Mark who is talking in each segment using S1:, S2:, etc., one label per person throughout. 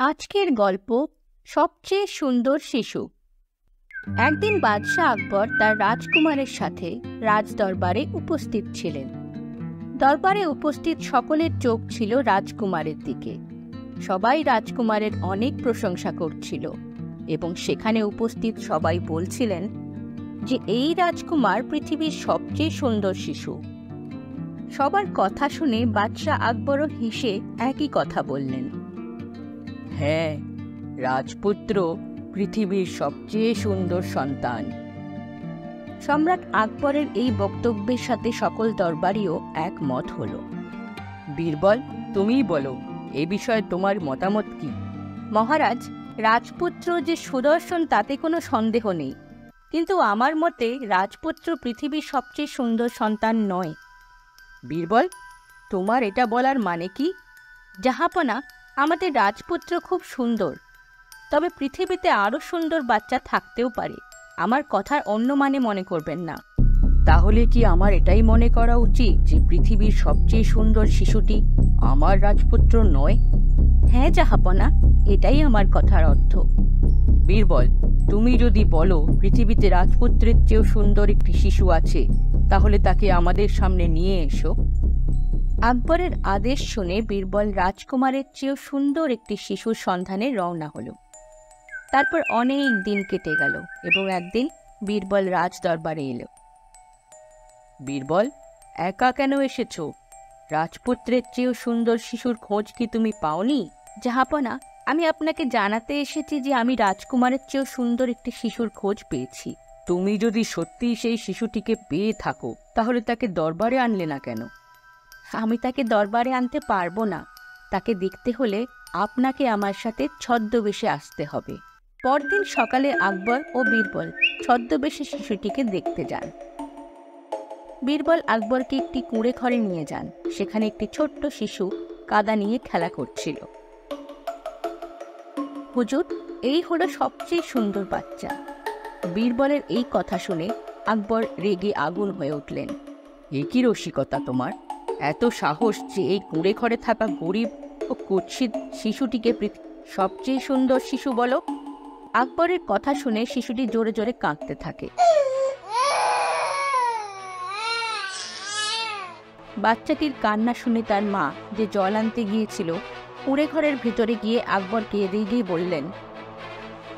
S1: আজকের গল্প সবচেয়ে সুন্দর শিশু। একদিন বাদশাহ আকবর তার রাজকুমারের সাথে রাজদরবারে উপস্থিত ছিলেন। দরবারে উপস্থিত সকলের চোখ ছিল রাজকুমারের দিকে। সবাই রাজকুমারের অনেক প্রশংসা করছিল এবং সেখানে উপস্থিত সবাই বলছিলেন যে এই রাজকুমার পৃথিবীর সবচেয়ে সুন্দর শিশু। সবার কথা শুনে বাদশাহ আকবরও হেসে একই কথা বললেন।
S2: হ্যাঁ, রাজপুত্র পৃথিবীর সবচেয়ে সুন্দর সন্তান।
S1: সম্রাট আকবরের এই বক্তব্যের সাথে সকল দরবারীও একমত হল।
S2: বীরবল, তুমিই বলো, এ বিষয়ে তোমার মতামত কি?
S1: মহারাজ, রাজপুত্র যে সুদর্শন তাতে কোনো সন্দেহ নেই, কিন্তু আমার মতে রাজপুত্র পৃথিবীর সবচেয়ে সুন্দর সন্তান নয়।
S2: বীরবল, তোমার এটা বলার মানে কি?
S1: জাহাপনা, আমাদের রাজপুত্র খুব সুন্দর, তবে পৃথিবীতে আরও সুন্দর বাচ্চা থাকতেও পারে। আমার কথার অন্য মানে মনে করবেন না।
S2: তাহলে কি আমার এটাই মনে করা উচিত যে পৃথিবীর সবচেয়ে সুন্দর শিশুটি আমার রাজপুত্র নয়?
S1: হ্যাঁ জাহাপনা, এটাই আমার কথার অর্থ।
S2: বীরবল, তুমি যদি বলো পৃথিবীতে রাজপুত্রের চেয়েও সুন্দর একটি শিশু আছে, তাহলে তাকে আমাদের সামনে নিয়ে এসো।
S1: আকবরের আদেশ শুনে বীরবল রাজকুমারের চেয়েও সুন্দর একটি শিশুর সন্ধানে রওনা হল। তারপর অনেক দিন কেটে গেল এবং একদিন বীরবল রাজদরবারে এলো।
S2: বীরবল, একা কেন এসেছো? রাজপুত্রের চেয়েও সুন্দর শিশুর খোঁজ কি তুমি পাওনি?
S1: জাহাপনা, আমি আপনাকে জানাতে এসেছি যে আমি রাজকুমারের চেয়েও সুন্দর একটি শিশুর খোঁজ পেয়েছি।
S2: তুমি যদি সত্যিই সেই শিশুটিকে পেয়ে থাকো, তাহলে তাকে দরবারে আনলে না কেন?
S1: আমি তাকে দরবারে আনতে পারবো না। তাকে দেখতে হলে আপনাকে আমার সাথে ছদ্মবেশে আসতে হবে। পরদিন সকালে আকবর ও বীরবল ছদ্মবেশে শিশুটিকে দেখতে যান। বীরবল আকবরকে একটি কুঁড়ে ঘরে নিয়ে যান। সেখানে একটি ছোট্ট শিশু কাদা নিয়ে খেলা করছিল। হুজুর, এই হলো সবচেয়ে সুন্দর বাচ্চা। বীরবলের এই কথা শুনে আকবর রেগে আগুন হয়ে উঠলেন।
S2: এ কি রসিকতা তোমার? এত সাহস যে এই কুঁড়ে ঘরে থাকা গরিব ও কুৎসিত শিশুটিকে সবচেয়ে সুন্দর শিশু বলো?
S1: আকবরের কথা শুনে শিশুটি জোরে জোরে কাঁদতে থাকে। বাচ্চাটির কান্না শুনে তার মা, যে জল আনতে গিয়েছিল, কুঁড়ে ঘরের ভিতরে গিয়ে আকবরকে এদিকে বললেন,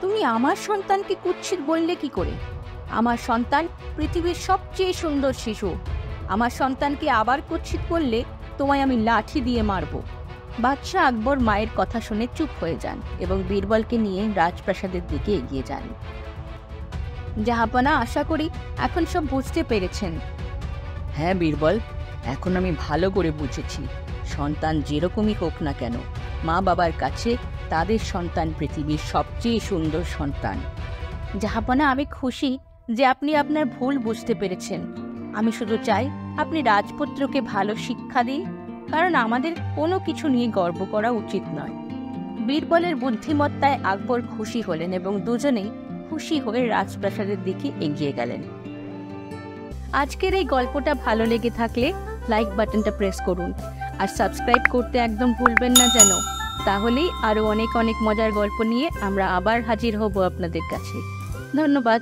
S1: তুমি আমার সন্তানকে কুৎসিত বললে কি করে? আমার সন্তান পৃথিবীর সবচেয়ে সুন্দর শিশু। আমার সন্তানকে আবার কুৎসিত করলে তোমায় আমি লাঠি দিয়ে মারব। বাদশাহ আকবর মায়ের কথা শুনে চুপ হয়ে যান এবং বীরবলকে নিয়ে রাজপ্রাসাদের দিকে এগিয়ে যান। জাহাপনা, আশা করি এখন সব বুঝতে পেরেছেন।
S2: হ্যাঁ বীরবল, এখন আমি ভালো করে বুঝেছি। সন্তান যেরকমই হোক না কেন, মা বাবার কাছে তাদের সন্তান পৃথিবীর সবচেয়ে সুন্দর সন্তান।
S1: জাহাপনা, আমি খুশি যে আপনি আপনার ভুল বুঝতে পেরেছেন। আমি শুধু চাই আপনি রাজপুত্রকে ভালো শিক্ষা দিন, কারণ আমাদের কোনো কিছু নিয়ে গর্ব করা উচিত নয়। বীরবলের বুদ্ধিমত্তায় আকবর খুশি হলেন এবং দুজনেই খুশি হয়ে রাজপ্রাসাদের দিকে এগিয়ে গেলেন। আজকের এই গল্পটা ভালো লেগে থাকলে লাইক বাটনটা প্রেস করুন আর সাবস্ক্রাইব করতে একদম ভুলবেন না যেন। তাহলেই আরও অনেক অনেক মজার গল্প নিয়ে আমরা আবার হাজির হব আপনাদের কাছে। ধন্যবাদ।